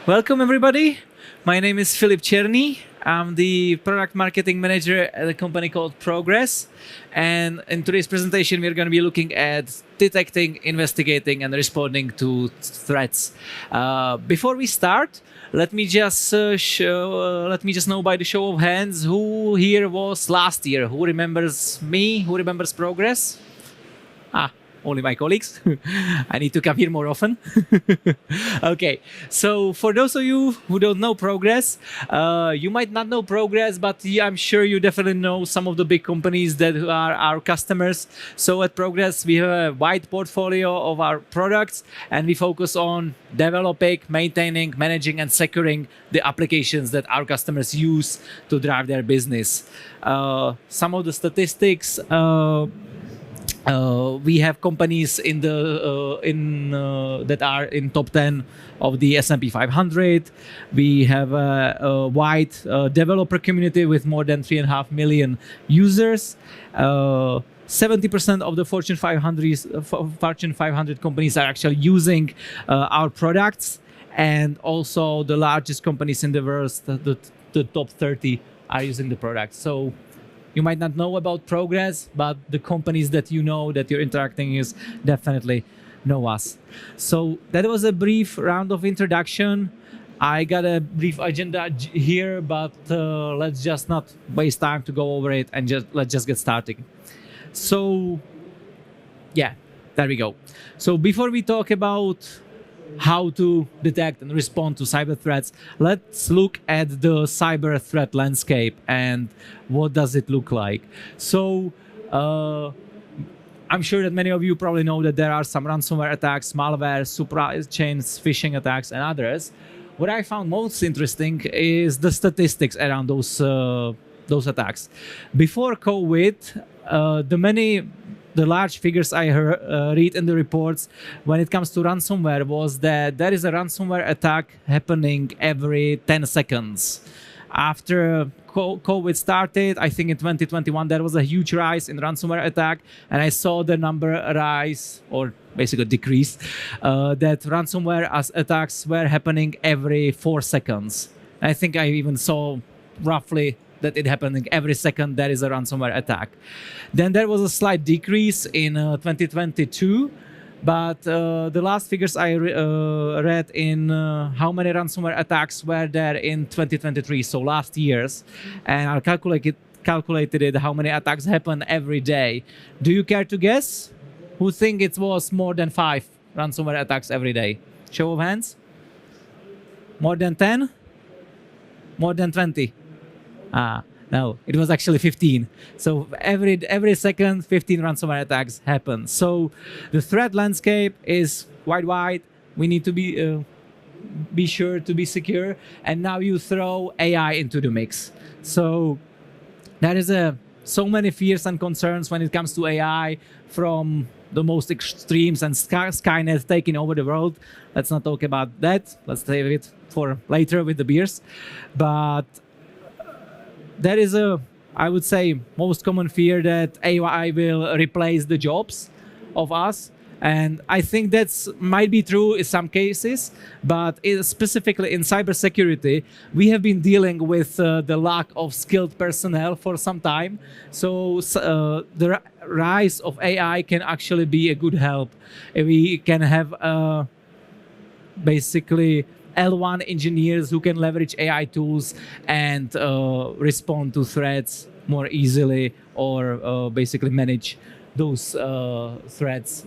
Welcome, everybody. My name is Filip Cerny. I'm the product marketing manager at a company called Progress. And in today's presentation, we're going to be looking at detecting, investigating, and responding to threats. Before we start, let me just know by the show of hands who here was last year. Who remembers me? Who remembers Progress? Only my colleagues. I need to come here more often. Okay, so for those of you who don't know Progress, you might not know Progress, but I'm sure you definitely know some of the big companies that are our customers. So at Progress, we have a wide portfolio of our products, and we focus on developing, maintaining, managing, and securing the applications that our customers use to drive their business. Some of the statistics. We have companies that are in top 10 of the S&P 500. We have a wide developer community with more than 3.5 million users. 70% of the Fortune 500 companies are actually using our products, and also the largest companies in the world, the top 30, are using the products. So you might not know about Progress, but the companies that you know that you're interacting with definitely know us. So that was a brief round of introduction. I got a brief agenda here, but let's just not waste time to go over it and let's just get started. So yeah, there we go. So before we talk about how to detect and respond to cyber threats, let's look at the cyber threat landscape and what does it look like. So I'm sure that many of you probably know that there are some ransomware attacks, malware, supply chains, phishing attacks, and others. What I found most interesting is the statistics around those attacks. Before COVID, the large figures I read in the reports when it comes to ransomware was that there is a ransomware attack happening every 10 seconds. After COVID started, I think in 2021, there was a huge rise in ransomware attack, and I saw the number rise, or basically decrease, that ransomware attacks were happening every 4 seconds. I think I even saw roughly that it happening every second there is a ransomware attack. Then there was a slight decrease in 2022, but the last figures I read in how many ransomware attacks were there in 2023, so last year's, and I calculated it how many attacks happen every day. Do you care to guess? Who think it was more than 5 ransomware attacks every day? Show of hands. More than 10? More than 20? No, it was actually 15. So every second, 15 ransomware attacks happen. So the threat landscape is quite wide. We need to be sure to be secure. And now you throw AI into the mix. So there is so many fears and concerns when it comes to AI, from the most extremes and Skynet taking over the world. Let's not talk about that. Let's save it for later with the beers. But there is I would say, most common fear that AI will replace the jobs of us. And I think that might be true in some cases, but specifically in cybersecurity, we have been dealing with the lack of skilled personnel for some time. So the rise of AI can actually be a good help. We can have basically L1 engineers who can leverage AI tools and respond to threats more easily, or basically manage those threats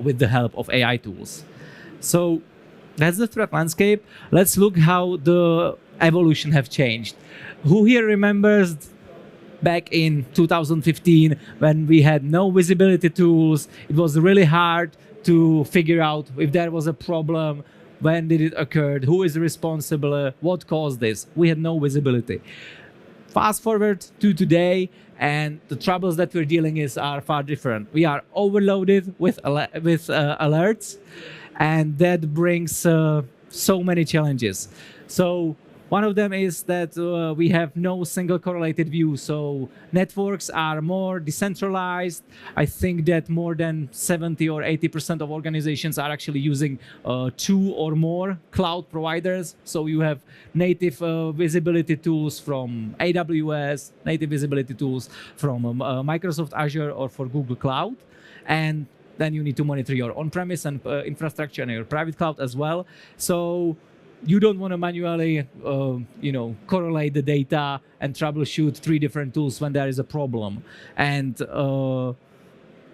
with the help of AI tools. So that's the threat landscape. Let's look how the evolution have changed. Who here remembers back in 2015 when we had no visibility tools? It was really hard to figure out if there was a problem. When did it occur? Who is responsible? What caused this? We had no visibility. Fast forward to today, and the troubles that we're dealing with are far different. We are overloaded with alerts, and that brings so many challenges. So One of them is that we have no single correlated view. So networks are more decentralized. I think that more than 70 or 80% of organizations are actually using 2 or more cloud providers. So you have native visibility tools from AWS, native visibility tools from Microsoft Azure or for Google Cloud. And then you need to monitor your on-premise and infrastructure and your private cloud as well. So you don't want to manually, correlate the data and troubleshoot 3 different tools when there is a problem. And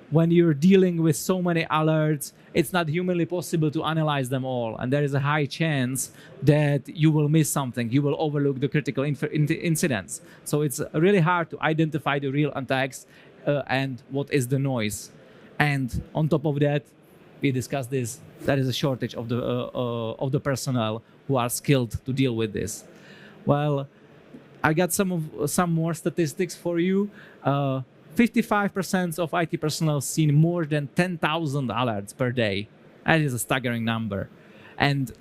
when you're dealing with so many alerts, it's not humanly possible to analyze them all. And there is a high chance that you will miss something. You will overlook the critical incidents. So it's really hard to identify the real attacks and what is the noise. And on top of that, we discussed this, there is a shortage of the personnel who are skilled to deal with this. Well, I got some more statistics for you. 55% of IT personnel seen more than 10,000 alerts per day. That is a staggering number. And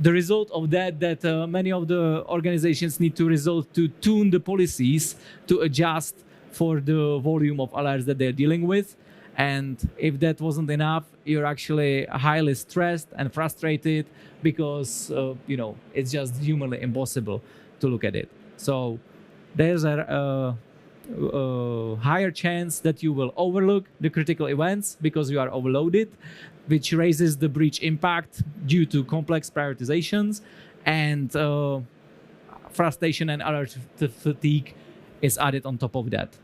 the result of that many of the organizations need to resort to tune the policies to adjust for the volume of alerts that they're dealing with. And if that wasn't enough, you're actually highly stressed and frustrated because, it's just humanly impossible to look at it. So there's a higher chance that you will overlook the critical events because you are overloaded, which raises the breach impact due to complex prioritizations, and frustration and alert fatigue is added on top of that.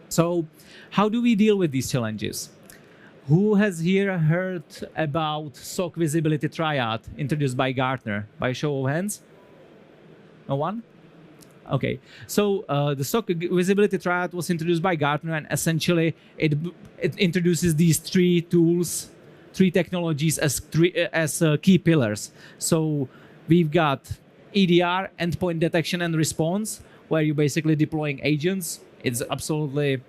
So how do we deal with these challenges? Who has here heard about SOC visibility triad introduced by Gartner? By show of hands? No one? Okay, so the SOC visibility triad was introduced by Gartner, and essentially it introduces these 3 tools, 3 technologies as key pillars. So we've got EDR, endpoint detection and response, where you're basically deploying agents. It's absolutely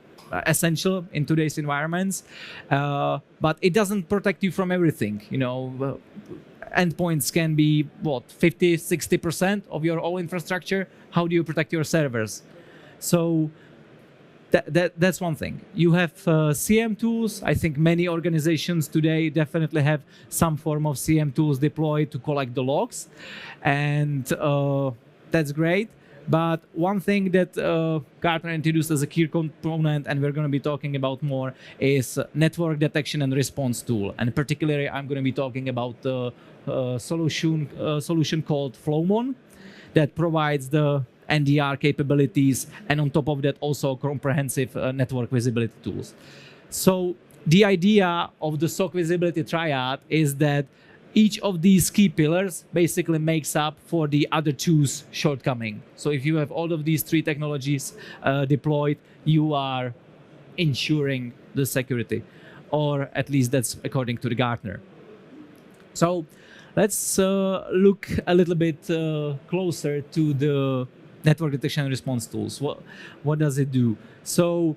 essential in today's environments, but it doesn't protect you from everything. Endpoints can be 50, 60% of your whole infrastructure. How do you protect your servers? So that's one thing. You have CM tools. I think many organizations today definitely have some form of CM tools deployed to collect the logs, and that's great. But one thing that Gartner introduced as a key component, and we're going to be talking about more, is network detection and response tool. And particularly, I'm going to be talking about the solution called Flowmon that provides the NDR capabilities, and on top of that, also comprehensive network visibility tools. So the idea of the SOC visibility triad is that each of these key pillars basically makes up for the other 2's shortcoming. So if you have all of these 3 technologies deployed, you are ensuring the security, or at least that's according to the Gartner. So let's look a little bit closer to the network detection and response tools. What does it do? So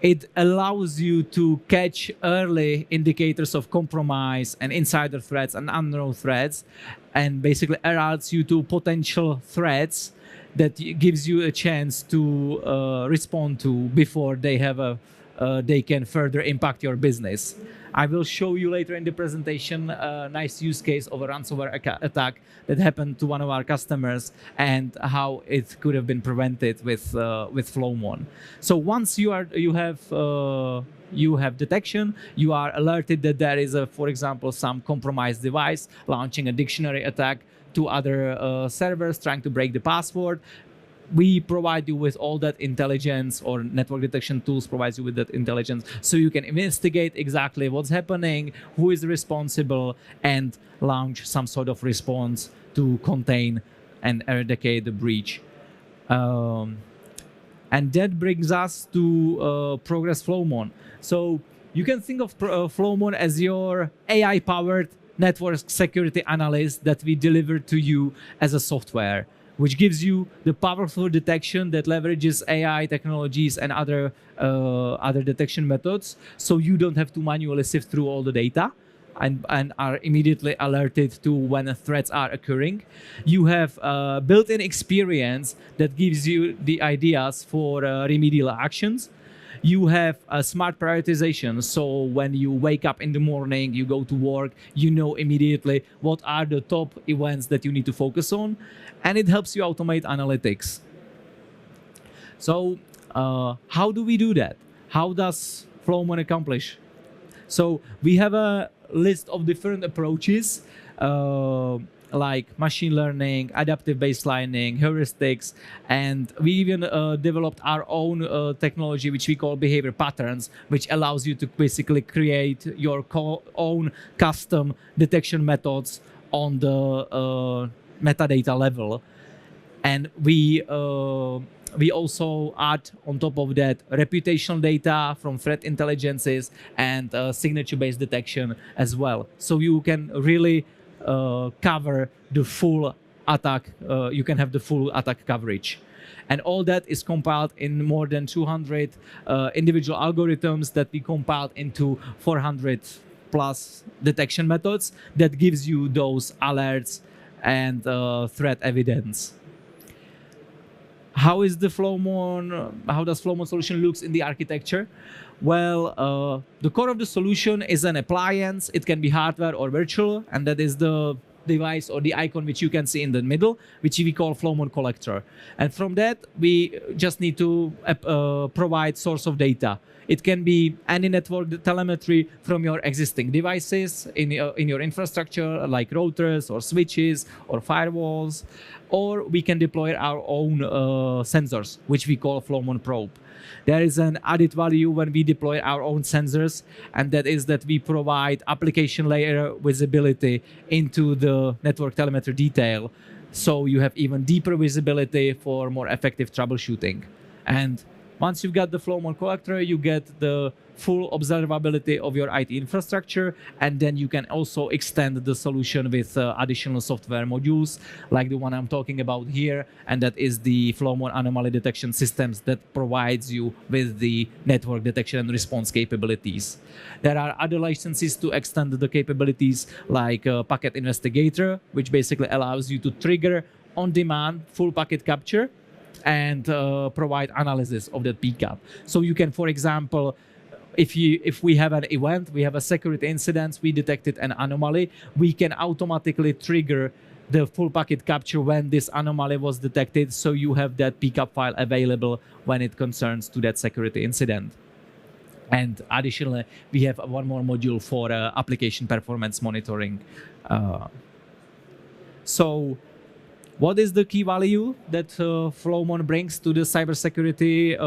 it allows you to catch early indicators of compromise and insider threats and unknown threats, and basically alerts you to potential threats that gives you a chance to respond to before they can further impact your business. I will show you later in the presentation a nice use case of a ransomware attack that happened to one of our customers and how it could have been prevented with Flowmon. So once you have detection, you are alerted that there is for example, some compromised device launching a dictionary attack to other servers trying to break the password. We provide you with all that intelligence, or network detection tools provides you with that intelligence, so you can investigate exactly what's happening, who is responsible, and launch some sort of response to contain and eradicate the breach. And that brings us to Progress Flowmon. So you can think of Flowmon as your AI-powered network security analyst that we deliver to you as a software, which gives you the powerful detection that leverages AI technologies and other detection methods, so you don't have to manually sift through all the data. and are immediately alerted to when threats are occurring. You have built-in experience that gives you the ideas for remedial actions. You have a smart prioritization, so when you wake up in the morning, you go to work, you know immediately what are the top events that you need to focus on, and it helps you automate analytics. So how do we do that? How does Flowmon accomplish? So we have a list of different approaches, like machine learning, adaptive baselining, heuristics, and we even developed our own technology, which we call behavior patterns, which allows you to basically create your own custom detection methods on the metadata level. And we also add on top of that reputational data from threat intelligences and signature-based detection as well. So you can really cover the full attack. You can have the full attack coverage. And all that is compiled in more than 200 individual algorithms that we compiled into 400 plus detection methods that gives you those alerts and threat evidence. How is the Flowmon? How does Flowmon solution looks in the architecture? Well, the core of the solution is an appliance. It can be hardware or virtual, and that is the device or the icon which you can see in the middle, which we call Flowmon collector. And from that, we just need to provide source of data. It can be any network telemetry from your existing devices in your infrastructure, like routers or switches or firewalls, or we can deploy our own sensors, which we call Flowmon probe. There is an added value when we deploy our own sensors, and that is that we provide application layer visibility into the network telemetry detail. So you have even deeper visibility for more effective troubleshooting. And once you've got the Flowmon collector, you get the full observability of your IT infrastructure, and then you can also extend the solution with additional software modules, like the one I'm talking about here, and that is the Flowmon anomaly detection systems that provides you with the network detection and response capabilities. There are other licenses to extend the capabilities, like Packet Investigator, which basically allows you to trigger on-demand full packet capture and provide analysis of that PCAP. So you can, for example, if we have an event, we have a security incident, we detected an anomaly, we can automatically trigger the full packet capture when this anomaly was detected, so you have that PCAP file available when it concerns to that security incident. And additionally, we have one more module for application performance monitoring. So what is the key value that Flowmon brings to the cybersecurity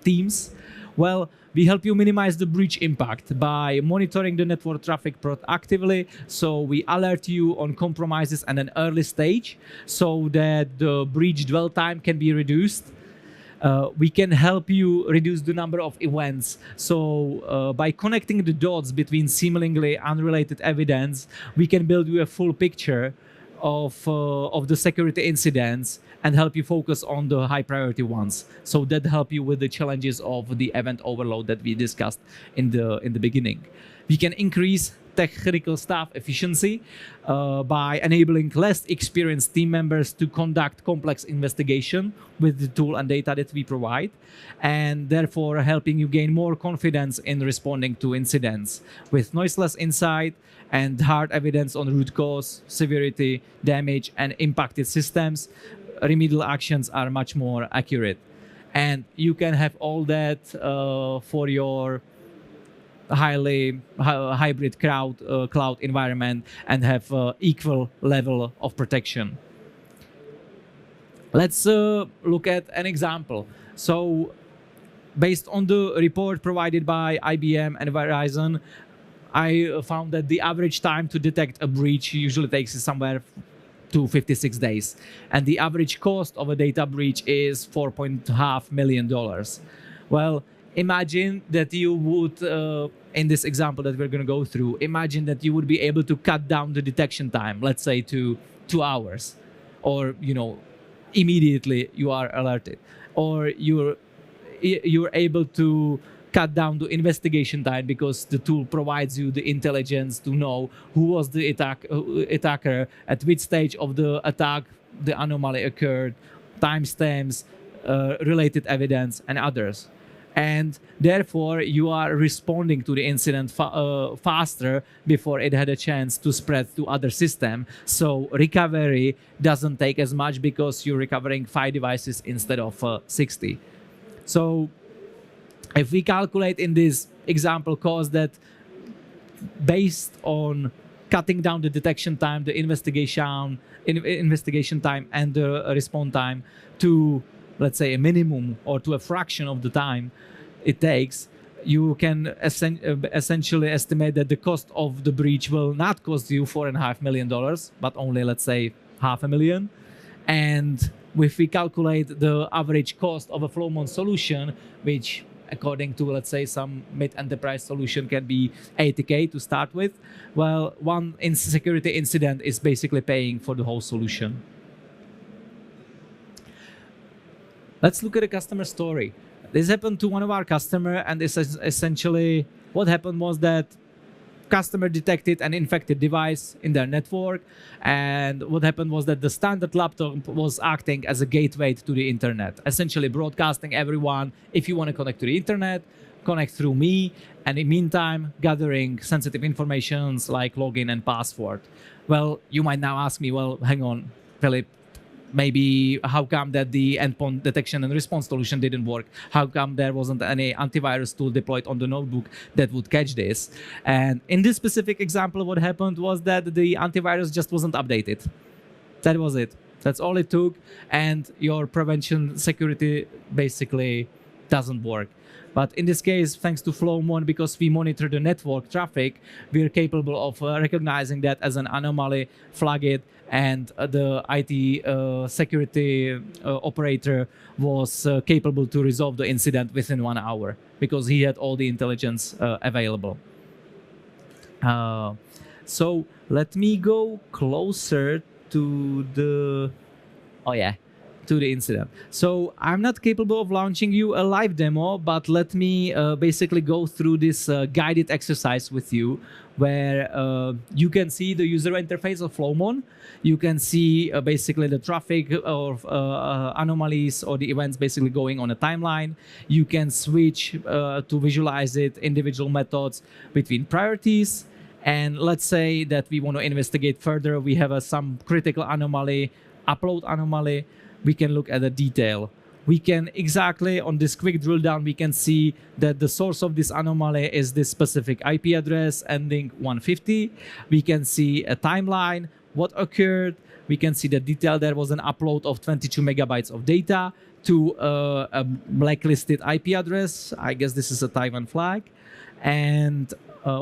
teams? Well, we help you minimize the breach impact by monitoring the network traffic proactively. So we alert you on compromises at an early stage so that the breach dwell time can be reduced. We can help you reduce the number of events. So by connecting the dots between seemingly unrelated evidence, we can build you a full picture of the security incidents and help you focus on the high priority ones. So that help you with the challenges of the event overload that we discussed in the beginning. We can increase technical staff efficiency by enabling less experienced team members to conduct complex investigation with the tool and data that we provide, and therefore helping you gain more confidence in responding to incidents with noiseless insight and hard evidence on root cause, severity, damage, and impacted systems. Remedial actions are much more accurate. And you can have all that for your highly hybrid cloud environment and have equal level of protection. Let's look at an example. So based on the report provided by IBM and Verizon, I found that the average time to detect a breach usually takes somewhere to 56 days. And the average cost of a data breach is $4.5 million. Well, imagine that you would, in this example that we're going to go through, imagine that you would be able to cut down the detection time, let's say to 2 hours, or, immediately you are alerted, or you're able to cut down the investigation time because the tool provides you the intelligence to know who was the attacker, at which stage of the attack the anomaly occurred, timestamps, related evidence, and others. And therefore, you are responding to the incident faster before it had a chance to spread to other system. So recovery doesn't take as much because you're recovering 5 devices instead of 60. So if we calculate in this example cost that based on cutting down the detection time, the investigation time, and the response time to, let's say, a minimum or to a fraction of the time it takes, you can essentially estimate that the cost of the breach will not cost you $4.5 million, but only, let's say, $500,000. And if we calculate the average cost of a Flowmon solution, which according to, let's say, some mid-enterprise solution can be $80K to start with, well, one security incident is basically paying for the whole solution. Let's look at a customer story. This happened to one of our customers, and this is essentially what happened was that customer detected an infected device in their network, and what happened was that the standard laptop was acting as a gateway to the internet, essentially broadcasting everyone, if you want to connect to the internet, connect through me, and in the meantime gathering sensitive informations like login and password. Well, you might now ask me, well, hang on, Philip, maybe how come that the endpoint detection and response solution didn't work? How come there wasn't any antivirus tool deployed on the notebook that would catch this? And in this specific example, what happened was that the antivirus just wasn't updated. That was it. That's all it took. And your prevention security basically doesn't work. But in this case, thanks to Flowmon, because we monitor the network traffic, we're capable of recognizing that as an anomaly, flag it, and the IT security operator was capable to resolve the incident within 1 hour because he had all the intelligence available. So let me go closer to the... Oh yeah, to the incident. So I'm not capable of launching you a live demo, but let me basically go through this guided exercise with you, where you can see the user interface of Flowmon. You can see basically the traffic of anomalies or the events basically going on a timeline. You can switch to visualize it, individual methods between priorities. And let's say that we want to investigate further. We have some critical anomaly, upload anomaly. We can look at the detail. We can exactly, on this quick drill down, we can see that the source of this anomaly is this specific IP address ending 150. We can see a timeline, what occurred. We can see the detail. There was an upload of 22 megabytes of data to a blacklisted IP address. I guess this is a Taiwan flag. And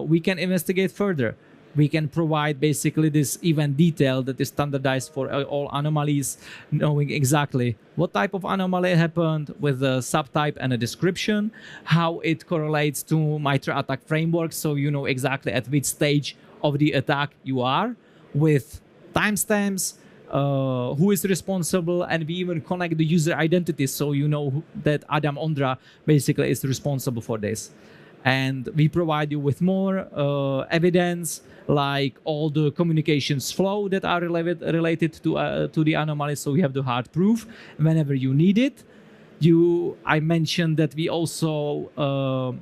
we can investigate further. We can provide basically this event detail that is standardized for all anomalies, knowing exactly what type of anomaly happened with a subtype and a description, how it correlates to MITRE ATT&CK framework, so you know exactly at which stage of the attack you are, with timestamps, who is responsible, and we even connect the user identities, so you know that Adam Ondra basically is responsible for this. And we provide you with more evidence, like all the communications flow that are related to the anomaly, so we have the hard proof whenever you need it. I mentioned that we also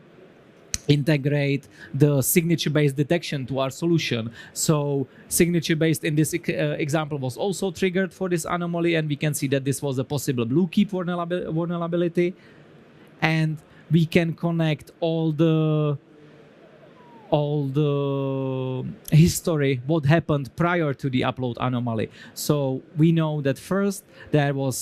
integrate the signature-based detection to our solution. So signature-based in this example was also triggered for this anomaly, and we can see that this was a possible blue key vulnerability. And we can connect all the history, what happened prior to the upload anomaly. So we know that first there was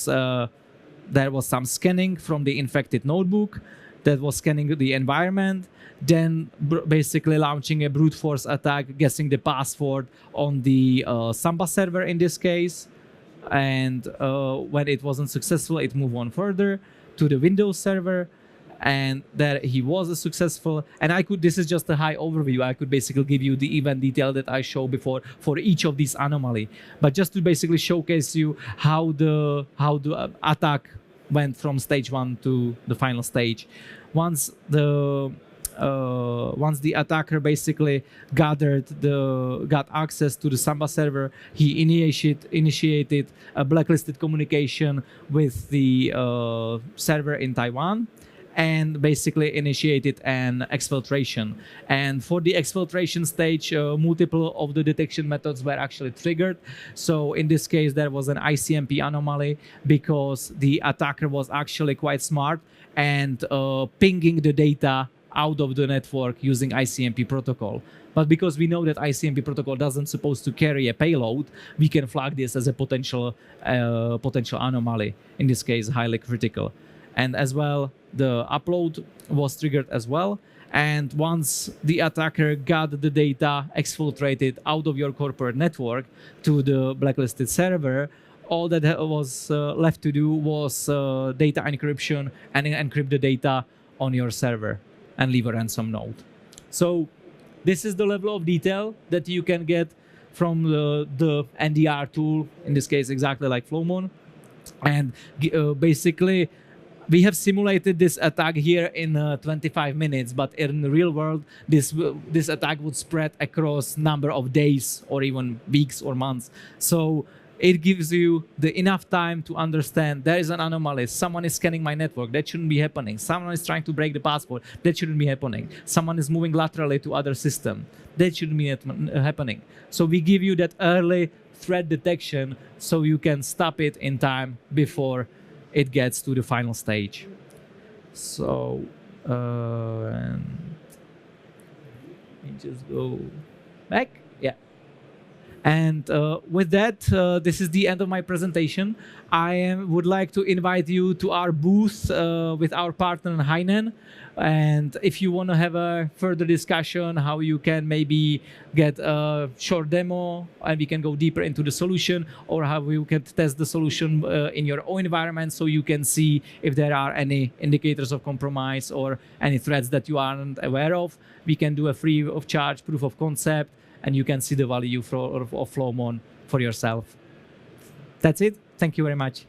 some scanning from the infected notebook that was scanning the environment, then basically launching a brute force attack, guessing the password on the Samba server in this case. And when it wasn't successful, it moved on further to the Windows server. And that he was successful. And this is just a high overview. I could basically give you the event detail that I showed before for each of these anomaly. But just to basically showcase you how the attack went from stage 1 to the final stage. Once the attacker basically got access to the Samba server, he initiated a blacklisted communication with the server in Taiwan, and basically initiated an exfiltration. And for the exfiltration stage, multiple of the detection methods were actually triggered. So in this case, there was an ICMP anomaly because the attacker was actually quite smart and pinging the data out of the network using ICMP protocol. But because we know that ICMP protocol doesn't supposed to carry a payload, we can flag this as a potential anomaly. In this case, highly critical. And as well, the upload was triggered as well. And once the attacker got the data exfiltrated out of your corporate network to the blacklisted server, all that was left to do was data encryption and encrypt the data on your server and leave a ransom note. So this is the level of detail that you can get from the NDR tool, in this case exactly like Flowmon. And basically, we have simulated this attack here in 25 minutes, but in the real world, this attack would spread across number of days or even weeks or months. So it gives you the enough time to understand there is an anomaly. Someone is scanning my network. That shouldn't be happening. Someone is trying to break the password. That shouldn't be happening. Someone is moving laterally to other system. That shouldn't be happening. So we give you that early threat detection so you can stop it in time before it gets to the final stage. So, and let me just go back. Yeah. And with that, this is the end of my presentation. I would like to invite you to our booth with our partner Heightened. And if you want to have a further discussion, how you can maybe get a short demo and we can go deeper into the solution, or how you can test the solution in your own environment so you can see if there are any indicators of compromise or any threats that you aren't aware of, we can do a free of charge proof of concept, and you can see the value of Flowmon for yourself. That's it. Thank you very much.